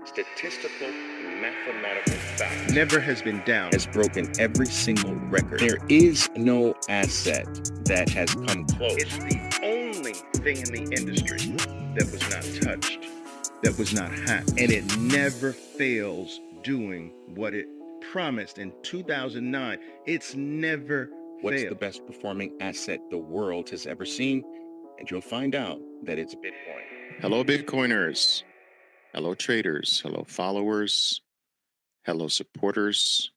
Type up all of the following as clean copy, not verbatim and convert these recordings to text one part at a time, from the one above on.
statistical mathematical fact never has been down. has broken every single record. There is no asset that has come close. It's the only thing in the industry that was not touched, that was not hacked, and it never fails doing what it promised in 2009. It's never What's failed. the best performing asset the world has ever seen? And you'll find out that it's Bitcoin. Hello, Bitcoiners. Hello, traders. Hello, followers. Hello, supporters.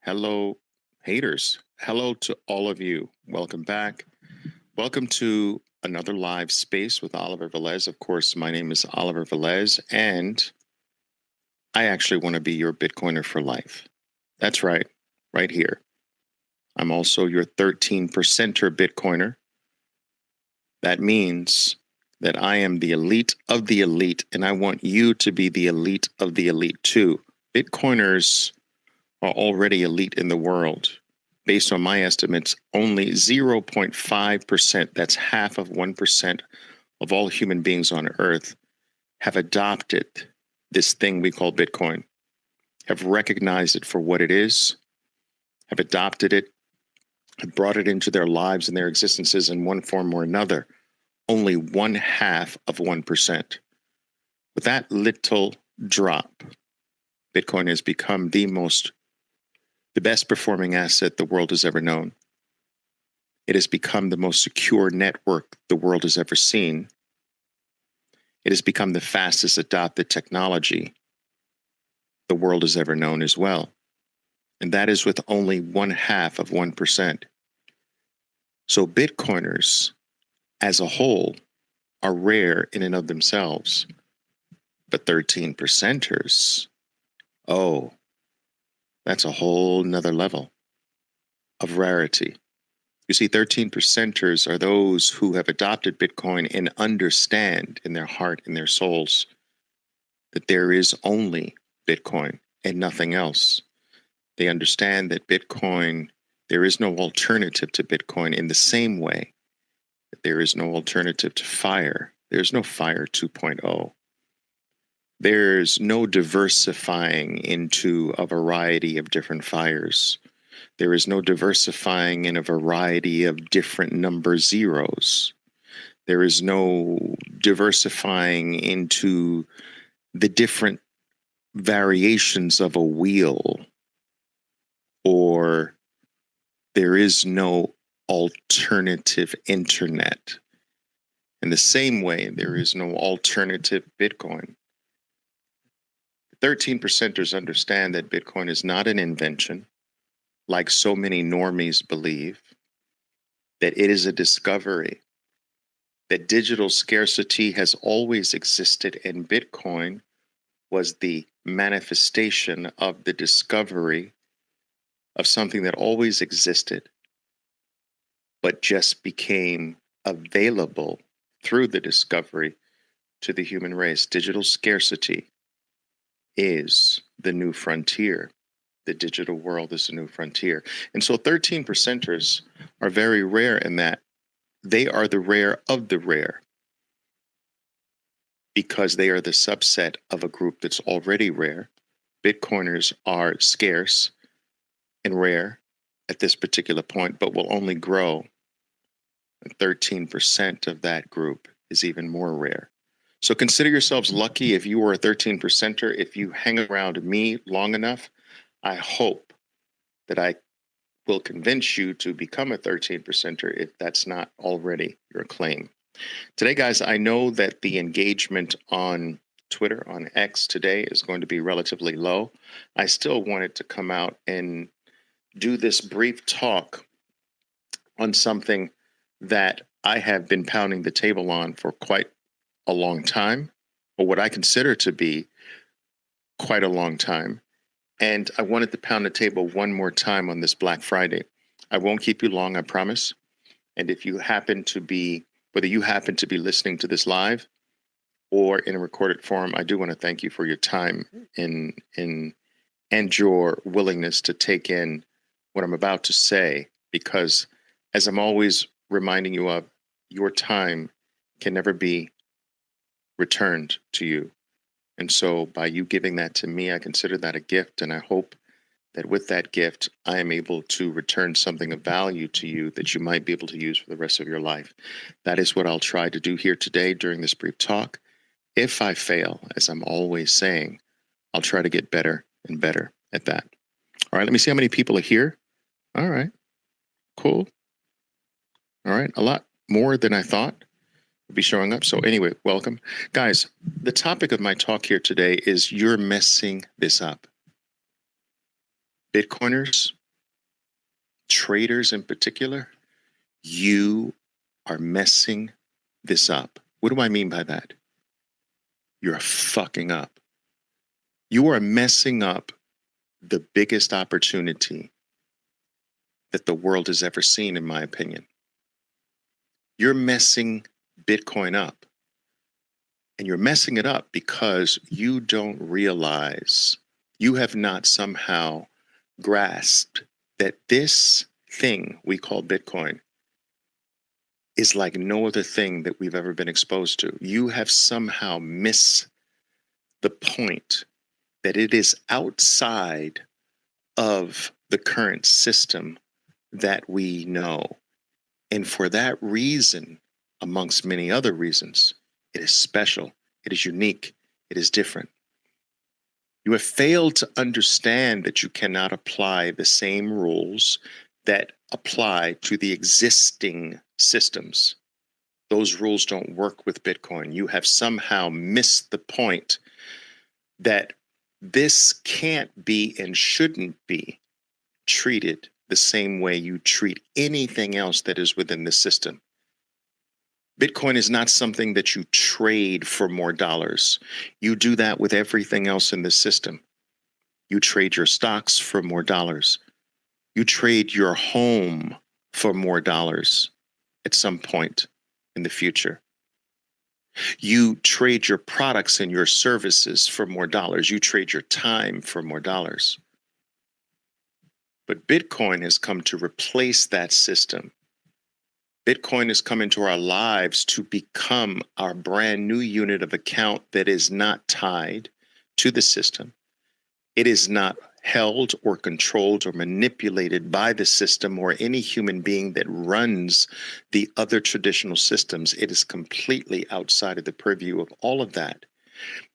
Hello, haters. Hello to all of you. Welcome back. Welcome to another live space with Oliver Velez. Of course, my name is Oliver Velez, and I actually want to be your Bitcoiner for life. That's right here. I'm also your 13%er Bitcoiner. That means that I am the elite of the elite, and I want you to be the elite of the elite too. Bitcoiners are already elite in the world. Based on my estimates, only 0.5%, that's half of 1% of all human beings on Earth, have adopted this thing we call Bitcoin, have recognized it for what it is, have adopted it, have brought it into their lives and their existences in one form or another. Only 1/2 of 1%. With that little drop, Bitcoin has become the best performing asset the world has ever known. It has become the most secure network the world has ever seen. It has become the fastest adopted technology the world has ever known as well. And that is with only 1/2 of 1%. So Bitcoiners as a whole are rare in and of themselves. But 13%ers, oh, that's a whole nother level of rarity. You see, 13%ers are those who have adopted Bitcoin and understand in their heart and their souls that there is only Bitcoin and nothing else. They understand that Bitcoin, there is no alternative to Bitcoin in the same way that there is no alternative to fire. There's no fire 2.0. There's no diversifying into a variety of different fires. There is no diversifying in a variety of different number zeros. There is no diversifying into the different variations of a wheel, or there is no alternative internet. In the same way, there is no alternative Bitcoin. 13%ers understand that Bitcoin is not an invention, like so many normies believe, that it is a discovery, that digital scarcity has always existed, and Bitcoin was the manifestation of the discovery of something that always existed, but just became available through the discovery to the human race. Digital scarcity is the new frontier. The digital world is the new frontier. And so 13%ers are very rare in that they are the rare of the rare, because they are the subset of a group that's already rare. Bitcoiners are scarce and rare at this particular point, but will only grow. 13% of that group is even more rare. So consider yourselves lucky if you were a 13%er. If you hang around me long enough, I hope that I will convince you to become a 13%er if that's not already your claim. Today, guys, I know that the engagement on Twitter, on X today, is going to be relatively low. I still wanted to come out and do this brief talk on something that I have been pounding the table on for quite a long time, or what I consider to be quite a long time. And I wanted to pound the table one more time on this Black Friday. I won't keep you long, I promise. And if you happen to be, whether you happen to be listening to this live or in a recorded form, I do want to thank you for your time and your willingness to take in what I'm about to say, because as I'm always reminding you of, your time can never be returned to you. And so by you giving that to me, I consider that a gift. And I hope that with that gift, I am able to return something of value to you that you might be able to use for the rest of your life. That is what I'll try to do here today during this brief talk. If I fail, as I'm always saying, I'll try to get better and better at that. All right, let me see how many people are here. All right, cool. All right, a lot more than I thought would be showing up. So anyway, welcome. Guys, the topic of my talk here today is you're messing this up. Bitcoiners, traders in particular, you are messing this up. What do I mean by that? You're fucking up. You are messing up the biggest opportunity that the world has ever seen, in my opinion. You're messing Bitcoin up. And you're messing it up because you don't realize, you have not somehow grasped that this thing we call Bitcoin is like no other thing that we've ever been exposed to. You have somehow missed the point that it is outside of the current system that we know. And for that reason, amongst many other reasons, it is special, it is unique, it is different. You have failed to understand that you cannot apply the same rules that apply to the existing systems. Those rules don't work with Bitcoin. You have somehow missed the point that this can't be and shouldn't be treated the same way you treat anything else that is within the system. Bitcoin is not something that you trade for more dollars. You do that with everything else in the system. You trade your stocks for more dollars. You trade your home for more dollars at some point in the future. You trade your products and your services for more dollars. You trade your time for more dollars. But Bitcoin has come to replace that system. Bitcoin has come into our lives to become our brand new unit of account that is not tied to the system. It is not held or controlled or manipulated by the system or any human being that runs the other traditional systems. It is completely outside of the purview of all of that.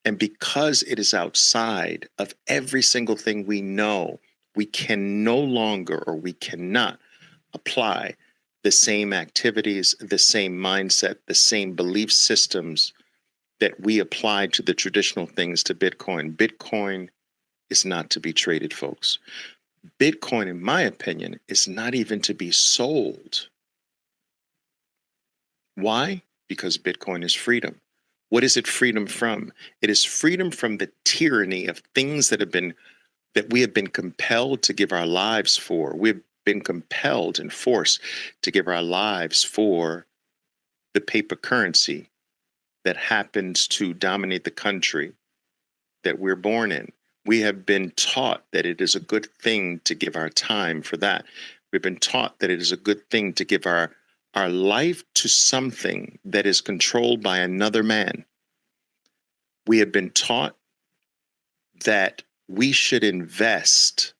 And because it is outside of every single thing we know, we can no longer, or we cannot apply the same activities, the same mindset, the same belief systems that we apply to the traditional things to Bitcoin. Bitcoin is not to be traded, folks. Bitcoin, in my opinion, is not even to be sold. Why? Because Bitcoin is freedom. What is it freedom from? It is freedom from the tyranny of things that we have been compelled to give our lives for. We've been compelled and forced to give our lives for the paper currency that happens to dominate the country that we're born in. We have been taught that it is a good thing to give our time for that. We've been taught that it is a good thing to give our life to something that is controlled by another man. We have been taught that we should invest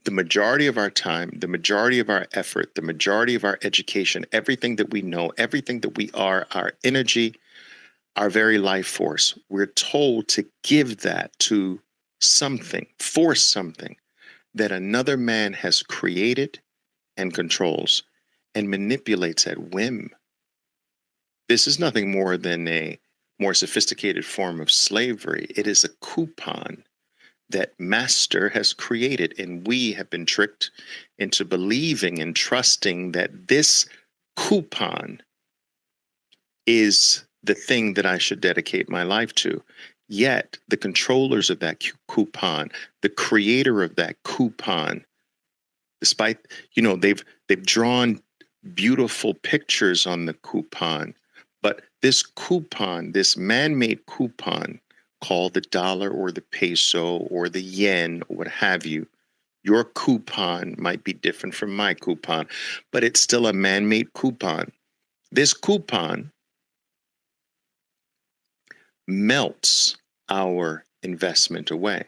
the majority of our time, the majority of our effort, the majority of our education, everything that we know, everything that we are, our energy, our very life force. We're told to give that to something, for something that another man has created and controls and manipulates at whim. This is nothing more than a more sophisticated form of slavery. It is a coupon that master has created, and we have been tricked into believing and trusting that this coupon is the thing that I should dedicate my life to. Yet the controllers of that coupon, the creator of that coupon, despite, they've drawn beautiful pictures on the coupon, but this coupon, this man-made coupon called the dollar or the peso or the yen or what have you, your coupon might be different from my coupon, but it's still a man-made coupon. This coupon melts our investment away.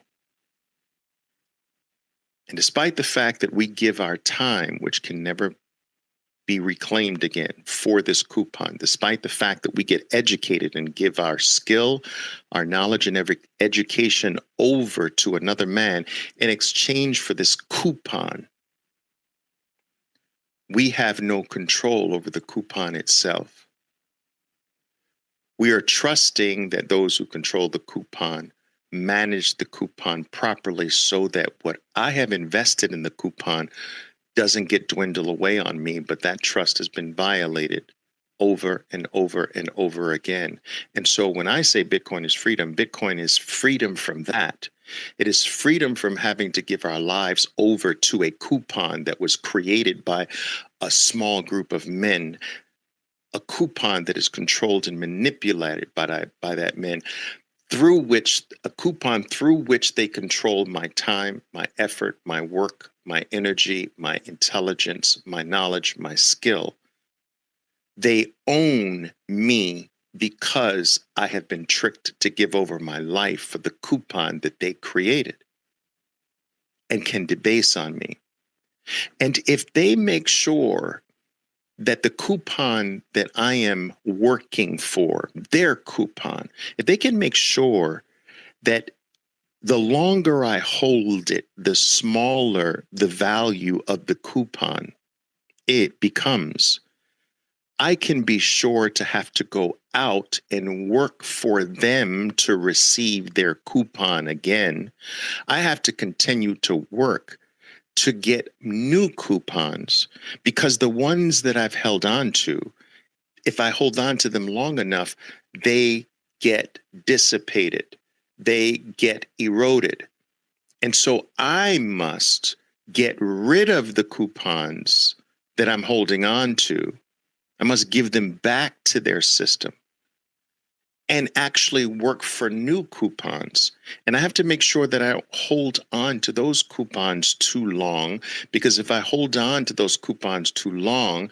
And despite the fact that we give our time, which can never be reclaimed again, for this coupon, despite the fact that we get educated and give our skill, our knowledge, and every education over to another man in exchange for this coupon, we have no control over the coupon itself. We are trusting that those who control the coupon manage the coupon properly so that what I have invested in the coupon doesn't get dwindle away on me, but that trust has been violated over and over and over again. And so when I say Bitcoin is freedom from that. It is freedom from having to give our lives over to a coupon that was created by a small group of men, a coupon that is controlled and manipulated by that men, through which they control my time, my effort, my work, my energy, my intelligence, my knowledge, my skill. They own me because I have been tricked to give over my life for the coupon that they created and can debase on me. And if they make sure that the coupon that I am working for, their coupon, if they can make sure that the longer I hold it, the smaller the value of the coupon it becomes, I can be sure to have to go out and work for them to receive their coupon again. I have to continue to work to get new coupons because the ones that I've held on to, if I hold on to them long enough, they get dissipated. They get eroded. And so I must get rid of the coupons that I'm holding on to. I must give them back to their system and actually work for new coupons. And I have to make sure that I don't hold on to those coupons too long, because if I hold on to those coupons too long,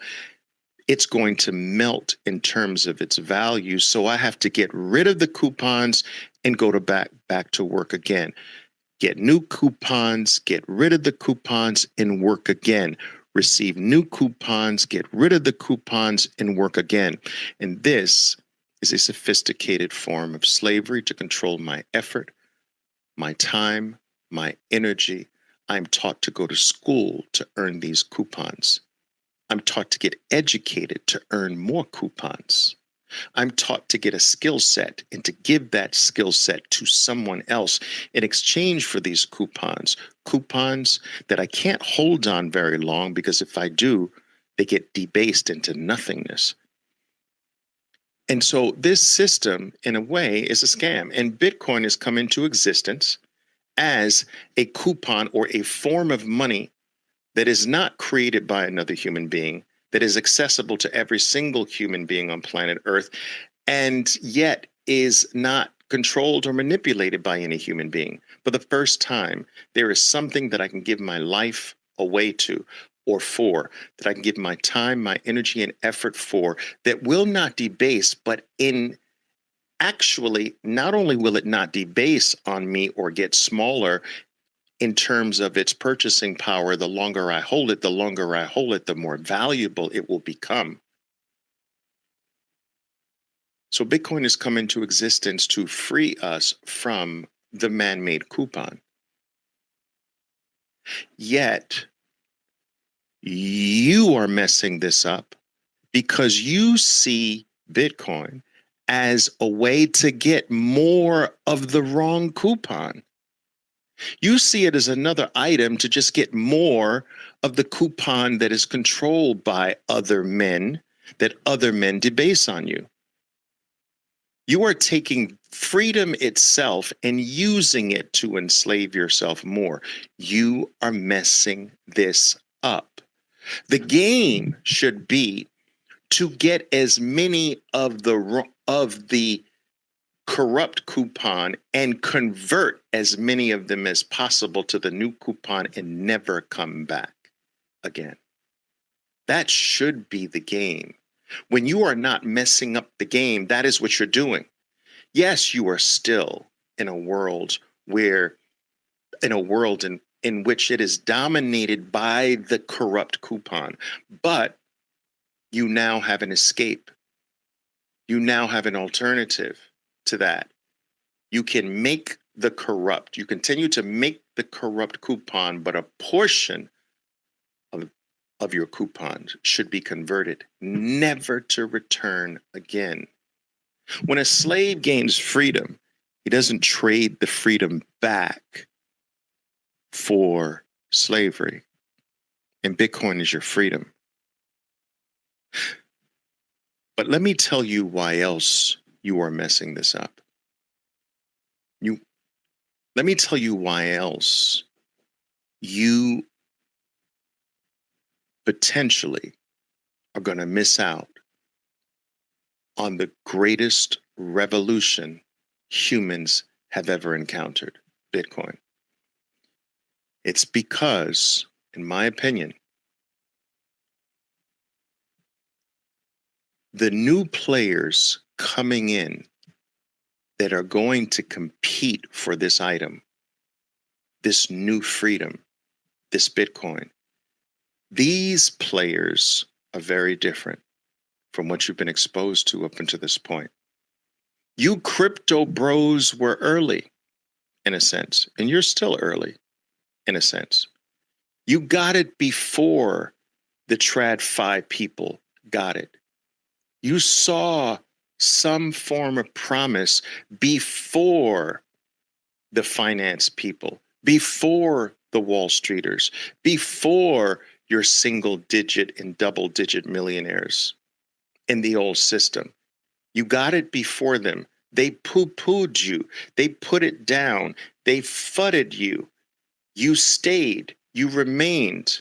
it's going to melt in terms of its value. So I have to get rid of the coupons and go to back to work again. Get new coupons, get rid of the coupons, and work again. Receive new coupons, get rid of the coupons, and work again. And this is a sophisticated form of slavery to control my effort, my time, my energy. I'm taught to go to school to earn these coupons. I'm taught to get educated to earn more coupons. I'm taught to get a skill set and to give that skill set to someone else in exchange for these coupons that I can't hold on very long, because if I do, they get debased into nothingness. And so this system, in a way, is a scam. And Bitcoin has come into existence as a coupon or a form of money that is not created by another human being, that is accessible to every single human being on planet Earth, and yet is not controlled or manipulated by any human being. For the first time, there is something that I can give my life away to, or for, that I can give my time, my energy, and effort for, that will not debase, but in actually, not only will it not debase on me or get smaller in terms of its purchasing power, the longer I hold it, the more valuable it will become. So Bitcoin has come into existence to free us from the man-made coupon. Yet, you are messing this up because you see Bitcoin as a way to get more of the wrong coupon. You see it as another item to just get more of the coupon that is controlled by other men, that other men debase on you. You are taking freedom itself and using it to enslave yourself more. You are messing this up. The game should be to get as many of the corrupt coupon and convert as many of them as possible to the new coupon and never come back again. That should be the game. When you are not messing up the game, that is what you're doing. Yes, you are still in a world in which it is dominated by the corrupt coupon, but you now have an escape. You now have an alternative to that. You can you continue to make the corrupt coupon, but a portion of your coupons should be converted, never to return again. When a slave gains freedom, he doesn't trade the freedom back for slavery. And Bitcoin is your freedom. But let me tell you why else you are messing this up. Let me tell you why else you potentially are going to miss out on the greatest revolution humans have ever encountered, Bitcoin. It's because, in my opinion, the new players coming in that are going to compete for this item, this new freedom, this Bitcoin, these players are very different from what you've been exposed to up until this point. You crypto bros were early, in a sense, and you're still early, in a sense. You got it before the TradFi people got it. You saw some form of promise before the finance people, before the Wall Streeters, before your single digit and double digit millionaires in the old system. You got it before them. They poo-pooed you. They put it down. They fudded you. You stayed. You remained.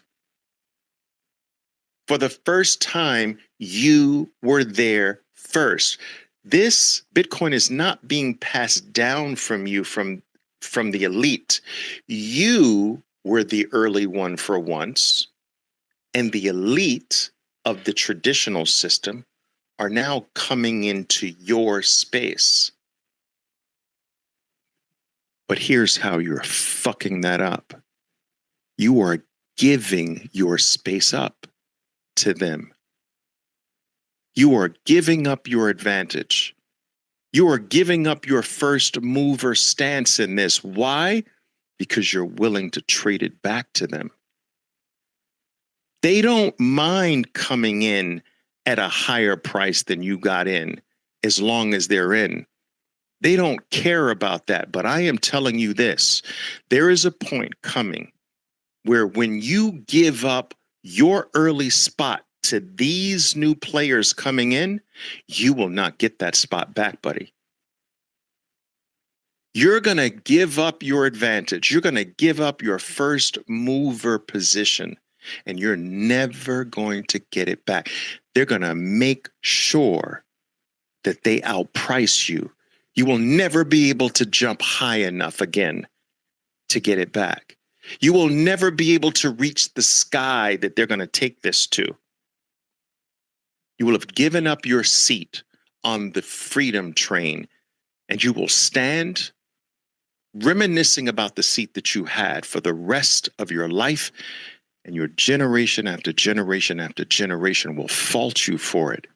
For the first time, you were there first. This Bitcoin is not being passed down from you from the elite. You were the early one for once, and the elite of the traditional system are now coming into your space. But here's how you're fucking that up. You are giving your space up to them. You are giving up your advantage. You are giving up your first mover stance in this. Why? Because you're willing to trade it back to them. They don't mind coming in at a higher price than you got in, as long as they're in. They don't care about that. But I am telling you this, there is a point coming where when you give up your early spot to these new players coming in, you will not get that spot back, buddy. You're going to give up your advantage. You're going to give up your first mover position, and you're never going to get it back. They're going to make sure that they outprice you. You will never be able to jump high enough again to get it back. You will never be able to reach the sky that they're going to take this to. You will have given up your seat on the freedom train, and you will stand reminiscing about the seat that you had for the rest of your life, and your generation after generation after generation will fault you for it.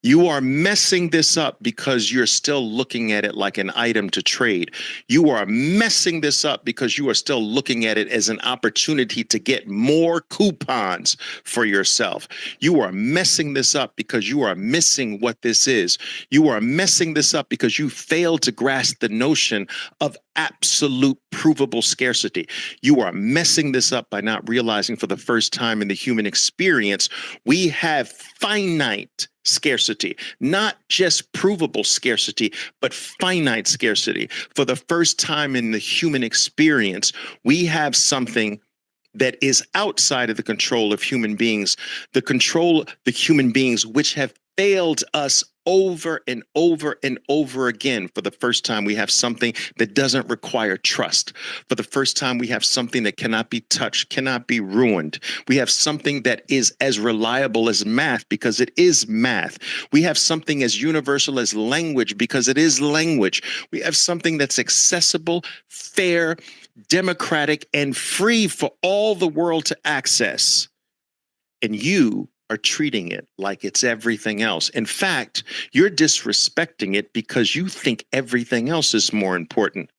You are messing this up because you're still looking at it like an item to trade. You are messing this up because you are still looking at it as an opportunity to get more coupons for yourself. You are messing this up because you are missing what this is. You are messing this up because you failed to grasp the notion of absolute provable scarcity. You are messing this up by not realizing for the first time in the human experience, we have finite scarcity, not just provable scarcity, but finite scarcity. For the first time in the human experience, we have something that is outside of the control of human beings, the control of the human beings which have failed us over and over and over again. For the first time, we have something that doesn't require trust. For the first time, we have something that cannot be touched, cannot be ruined. We have something that is as reliable as math because it is math. We have something as universal as language because it is language. We have something that's accessible, fair, democratic, and free for all the world to access. And you are treating it like it's everything else. In fact, you're disrespecting it because you think everything else is more important.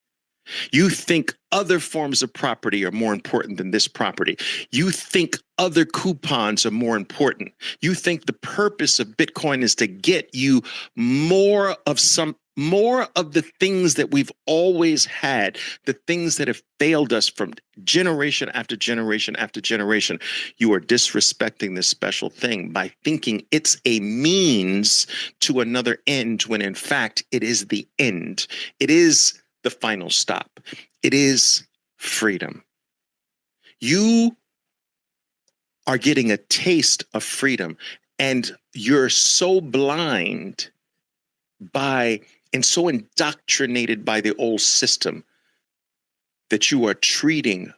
You think other forms of property are more important than this property. You think other coupons are more important. You think the purpose of Bitcoin is to get you more of the things that we've always had, the things that have failed us from generation after generation after generation. You are disrespecting this special thing by thinking it's a means to another end when in fact it is the end. It is the final stop. It is freedom. You are getting a taste of freedom, and you're so blind by and so indoctrinated by the old system that you are trampling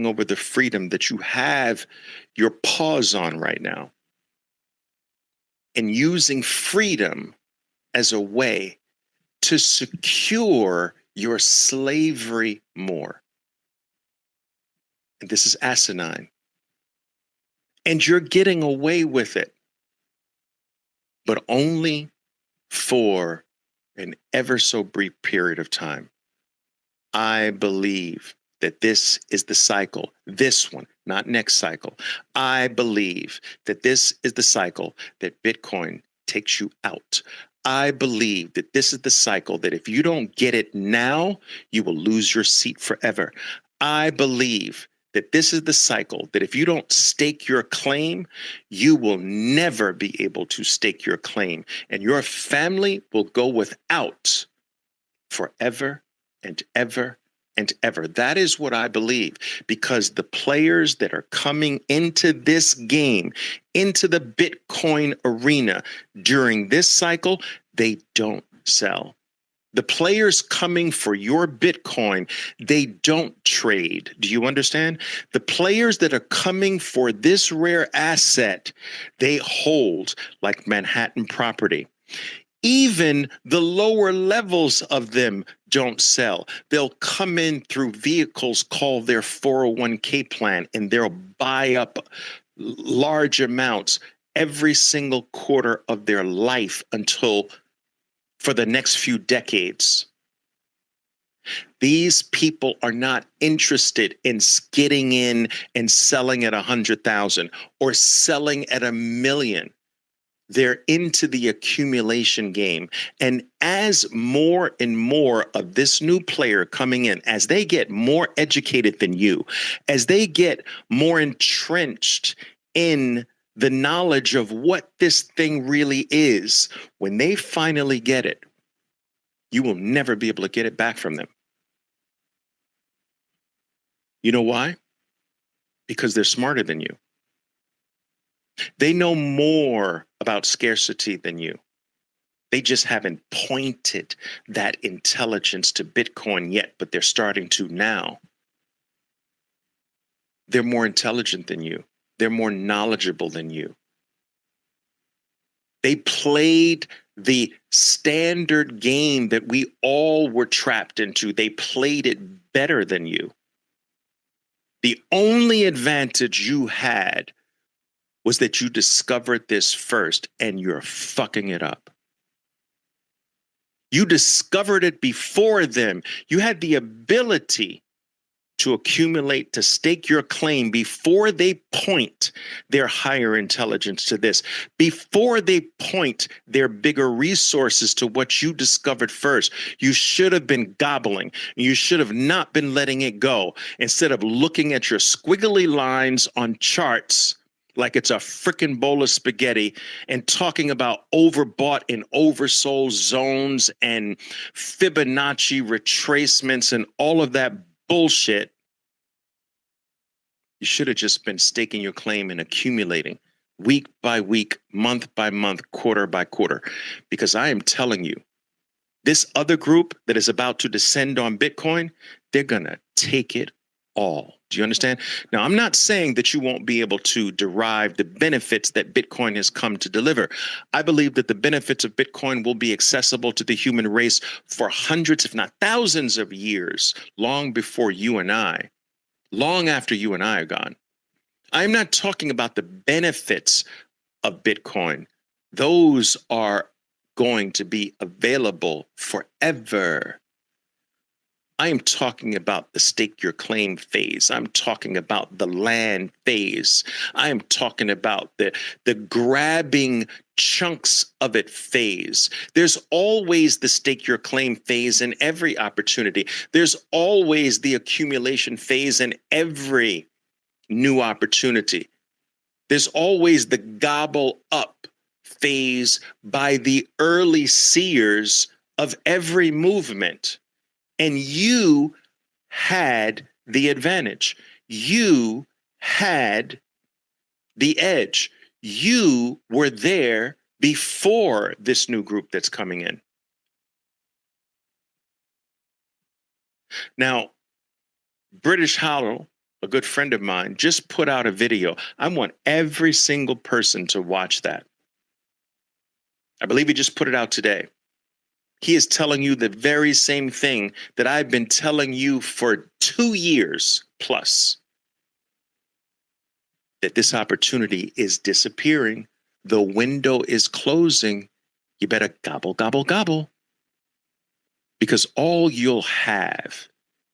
over the freedom that you have your paws on right now, and using freedom as a way to secure your slavery more. And this is asinine. And you're getting away with it, but only for an ever so brief period of time. I believe that this is the cycle, this one, not next cycle. I believe that this is the cycle that Bitcoin takes you out. I believe that this is the cycle that if you don't get it now, you will lose your seat forever. I believe that this is the cycle that if you don't stake your claim, you will never be able to stake your claim, and your family will go without forever and ever and ever. That is what I believe, because the players that are coming into this game, into the Bitcoin arena during this cycle, they don't sell. The players coming for your Bitcoin, they don't trade. Do you understand? The players that are coming for this rare asset, they hold like Manhattan property. Even the lower levels of them don't sell. They'll come in through vehicles called their 401k plan, and they'll buy up large amounts every single quarter of their life until for the next few decades. These people are not interested in getting in and selling at 100,000 or selling at 1 million. They're into the accumulation game. And as more and more of this new player coming in, as they get more educated than you, as they get more entrenched in the knowledge of what this thing really is, when they finally get it, you will never be able to get it back from them. You know why? Because they're smarter than you. They know more about scarcity than you. They just haven't pointed that intelligence to Bitcoin yet, but they're starting to now. They're more intelligent than you. They're more knowledgeable than you. They played the standard game that we all were trapped into. They played it better than you. The only advantage you had was that you discovered this first, and you're fucking it up. You discovered it before them. You had the ability to accumulate, to stake your claim before they point their higher intelligence to this, before they point their bigger resources to what you discovered first. You should have been gobbling. You should have not been letting it go. Instead of looking at your squiggly lines on charts like it's a frickin' bowl of spaghetti and talking about overbought and oversold zones and Fibonacci retracements and all of that bullshit. You should have just been staking your claim and accumulating week by week, month by month, quarter by quarter, because I am telling you, this other group that is about to descend on Bitcoin, they're going to take it all. Do you understand? Now, I'm not saying that you won't be able to derive the benefits that Bitcoin has come to deliver. I believe that the benefits of Bitcoin will be accessible to the human race for hundreds, if not thousands of years, long before you and I, long after you and I are gone. I'm not talking about the benefits of Bitcoin. Those are going to be available forever. I am talking about the stake your claim phase. I'm talking about the land phase. I am talking about the grabbing chunks of it phase. There's always the stake your claim phase in every opportunity. There's always the accumulation phase in every new opportunity. There's always the gobble up phase by the early seers of every movement. And you had the advantage. You had the edge. You were there before this new group that's coming in. Now, British Hollow, a good friend of mine, just put out a video. I want every single person to watch that. I believe he just put it out today. He is telling you the very same thing that I've been telling you for 2 years plus, that this opportunity is disappearing. The window is closing. You better gobble, gobble, gobble. Because all you'll have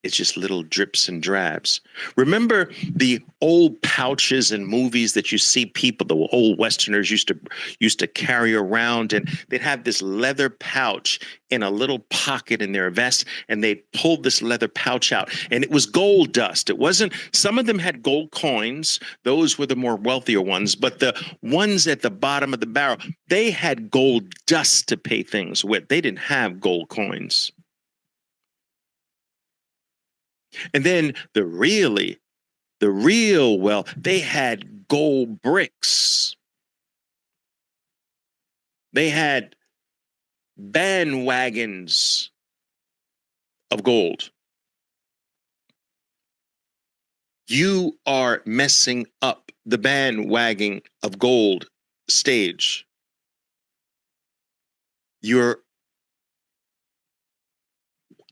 is just little drips and drabs. Remember the old pouches in movies that you see people, the old Westerners used to carry around, and they'd have this leather pouch in a little pocket in their vest, and they pulled this leather pouch out, and it was gold dust. It wasn't, some of them had gold coins. Those were the more wealthier ones, but the ones at the bottom of the barrel, they had gold dust to pay things with. They didn't have gold coins. And then the real wealth, they had gold bricks. They had bandwagons of gold. You are messing up the bandwagon of gold stage.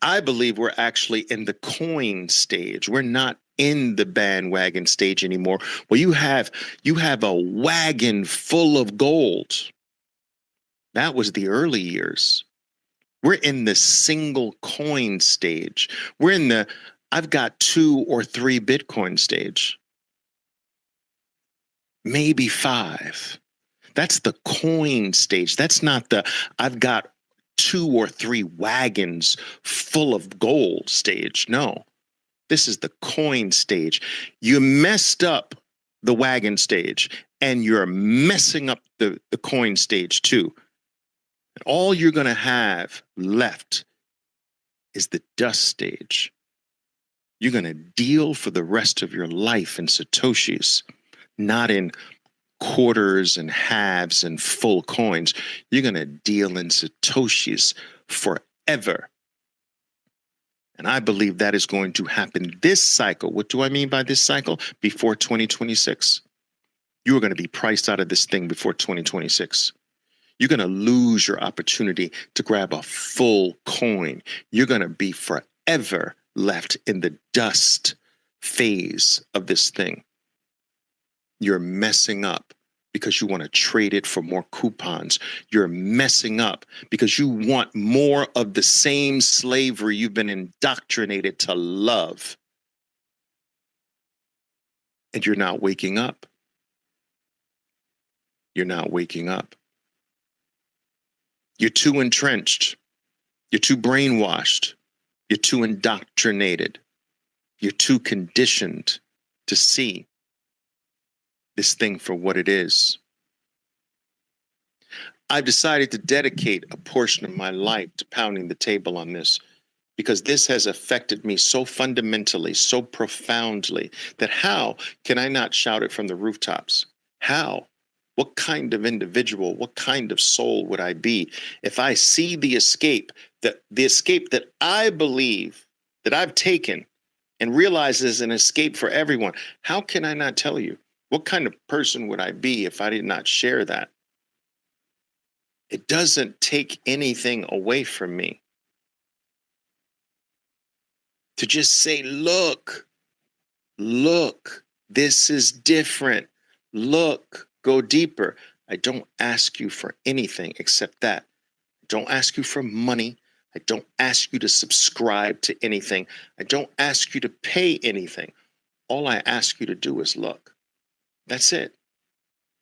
I believe we're actually in the coin stage. We're not in the bandwagon stage anymore. Well, you have a wagon full of gold. That was the early years. We're in the single coin stage. We're in the I've got 2 or 3 Bitcoin stage. Maybe 5. That's the coin stage. That's not the I've got 2 or 3 wagons full of gold stage. No, this is the coin stage. You messed up the wagon stage, and you're messing up the coin stage too. And all you're going to have left is the dust stage. You're going to deal for the rest of your life in Satoshis, not in quarters and halves and full coins. You're going to deal in Satoshis forever. And I believe that is going to happen this cycle. What do I mean by this cycle? Before 2026. You are going to be priced out of this thing before 2026. You're going to lose your opportunity to grab a full coin. You're going to be forever left in the dust phase of this thing. You're messing up because you want to trade it for more coupons. You're messing up because you want more of the same slavery you've been indoctrinated to love. And you're not waking up. You're not waking up. You're too entrenched. You're too brainwashed. You're too indoctrinated. You're too conditioned to see this thing for what it is. I've decided to dedicate a portion of my life to pounding the table on this, because this has affected me so fundamentally, so profoundly, that how can I not shout it from the rooftops? How? What kind of individual, what kind of soul would I be if I see the escape that I believe that I've taken and realize is an escape for everyone? How can I not tell you? What kind of person would I be if I did not share that? It doesn't take anything away from me to just say, look, this is different. Look, go deeper. I don't ask you for anything except that. I don't ask you for money. I don't ask you to subscribe to anything. I don't ask you to pay anything. All I ask you to do is look. That's it.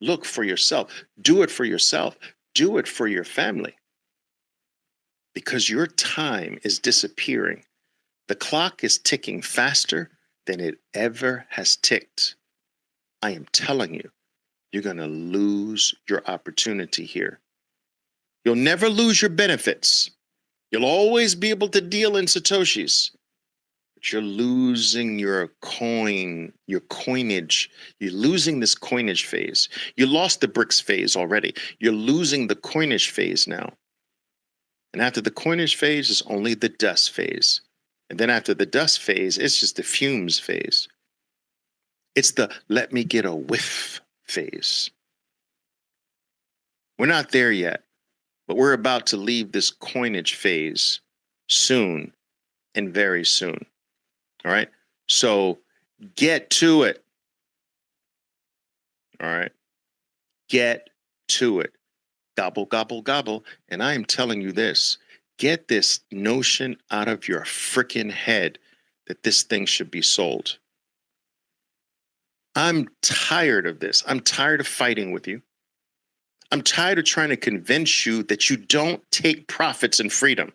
Look for yourself. Do it for yourself. Do it for your family. Because your time is disappearing. The clock is ticking faster than it ever has ticked. I am telling you, you're going to lose your opportunity here. You'll never lose your benefits. You'll always be able to deal in Satoshis. But you're losing your coinage. You're losing this coinage phase. You lost the bricks phase already. You're losing the coinage phase now. And after the coinage phase is only the dust phase. And then after the dust phase, it's just the fumes phase. It's the let me get a whiff phase. We're not there yet, but we're about to leave this coinage phase soon and very soon. All right. So get to it. All right. Get to it. Gobble, gobble, gobble. And I am telling you this. Get this notion out of your freaking head that this thing should be sold. I'm tired of this. I'm tired of fighting with you. I'm tired of trying to convince you that you don't take profits and freedom.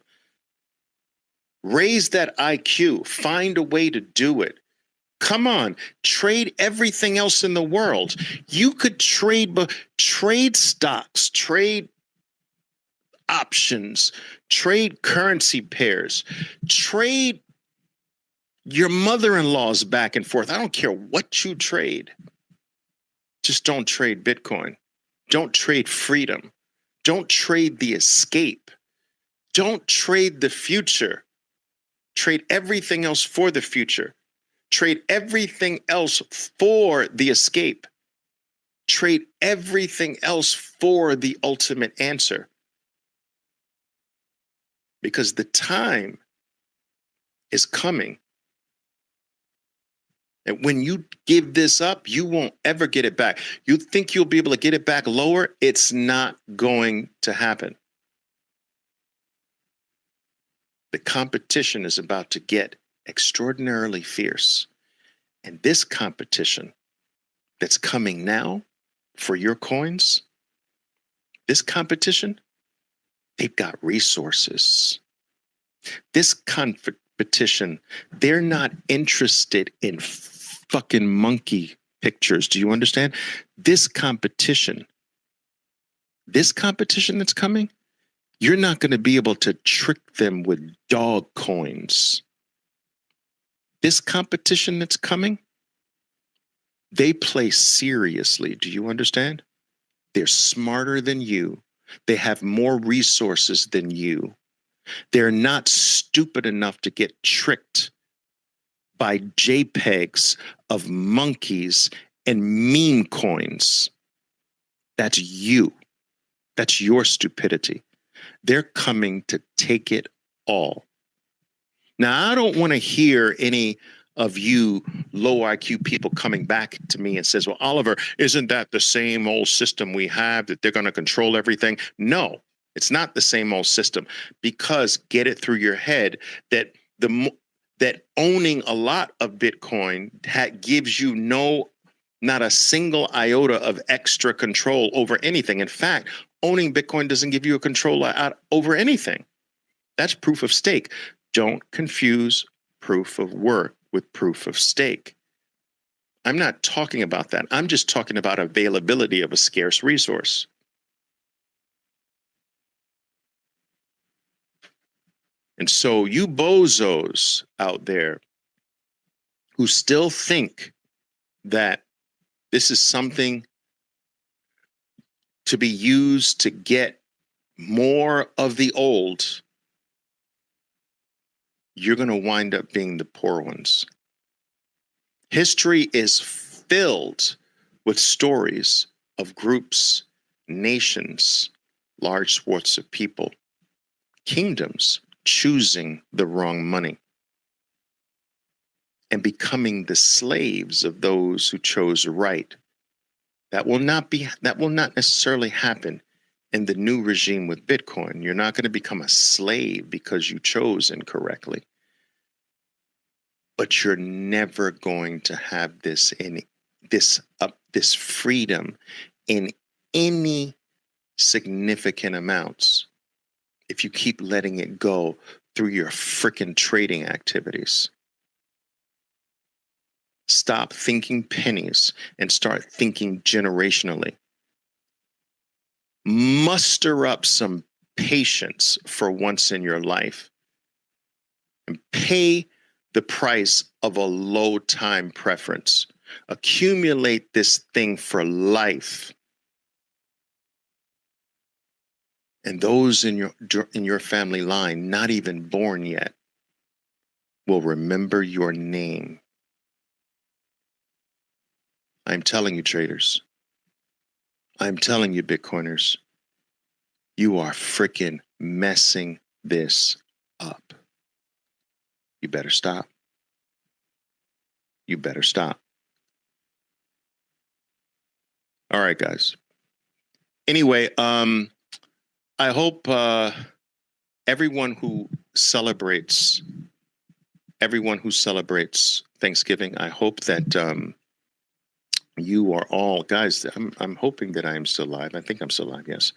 Raise that IQ. Find a way to do it. Come on, trade everything else in the world. You could trade stocks, trade options, trade currency pairs, trade your mother-in-law's back and forth. I don't care what you trade. Just don't trade Bitcoin. Don't trade freedom. Don't trade the escape. Don't trade the future. Trade everything else for the future. Trade everything else for the escape. Trade everything else for the ultimate answer. Because the time is coming. And when you give this up, you won't ever get it back. You think you'll be able to get it back lower? It's not going to happen. The competition is about to get extraordinarily fierce. And this competition that's coming now for your coins, this competition, they've got resources. This competition, they're not interested in fucking monkey pictures. Do you understand? This competition that's coming, you're not going to be able to trick them with dog coins. This competition that's coming, they play seriously. Do you understand? They're smarter than you. They have more resources than you. They're not stupid enough to get tricked by JPEGs of monkeys and meme coins. That's you. That's your stupidity. They're coming to take it all. Now, I don't want to hear any of you low IQ people coming back to me and says, well, Oliver, isn't that the same old system we have that they're going to control everything? No, it's not the same old system, because get it through your head that that owning a lot of Bitcoin gives you not a single iota of extra control over anything. In fact, owning Bitcoin doesn't give you a control over anything. That's proof of stake. Don't confuse proof of work with proof of stake. I'm not talking about that. I'm just talking about availability of a scarce resource. And so you bozos out there who still think that this is something to be used to get more of the old, you're going to wind up being the poor ones. History is filled with stories of groups, nations, large swaths of people, kingdoms choosing the wrong money and becoming the slaves of those who chose right. That will not necessarily happen in the new regime with Bitcoin. You're not going to become a slave because you chose incorrectly. But you're never going to have this freedom in any significant amounts if you keep letting it go through your frickin' trading activities. Stop thinking pennies and start thinking generationally. Muster up some patience for once in your life and pay the price of a low time preference. Accumulate this thing for life. And those in your family line, not even born yet, will remember your name. I'm telling you, traders. I'm telling you, Bitcoiners. You are freaking messing this up. You better stop. You better stop. All right, guys. Anyway, I hope everyone who celebrates Thanksgiving, I hope that you are all, guys, I'm hoping that I am still alive. I think I'm still alive, yes.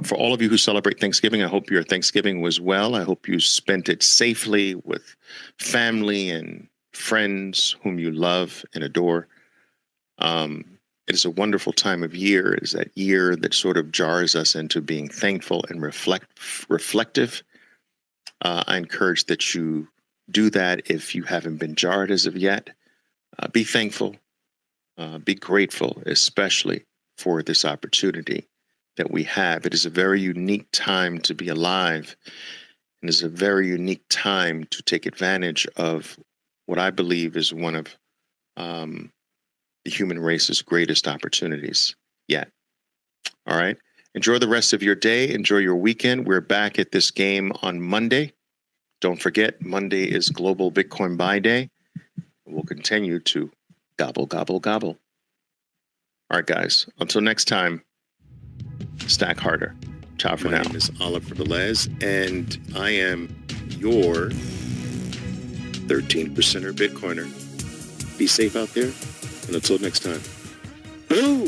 For all of you who celebrate Thanksgiving, I hope your Thanksgiving was well. I hope you spent it safely with family and friends whom you love and adore. It is a wonderful time of year. It is that year that sort of jars us into being thankful and reflective. I encourage that you do that if you haven't been jarred as of yet. Be thankful. Be grateful, especially for this opportunity that we have. It is a very unique time to be alive, and it's a very unique time to take advantage of what I believe is one of the human race's greatest opportunities yet. All right. Enjoy the rest of your day. Enjoy your weekend. We're back at this game on Monday. Don't forget, Monday is Global Bitcoin Buy Day. We'll continue to gobble, gobble, gobble. All right, guys. Until next time, stack harder. Ciao for now. My name is Oliver Velez, and I am your 13%er Bitcoiner. Be safe out there, and until next time. Boom!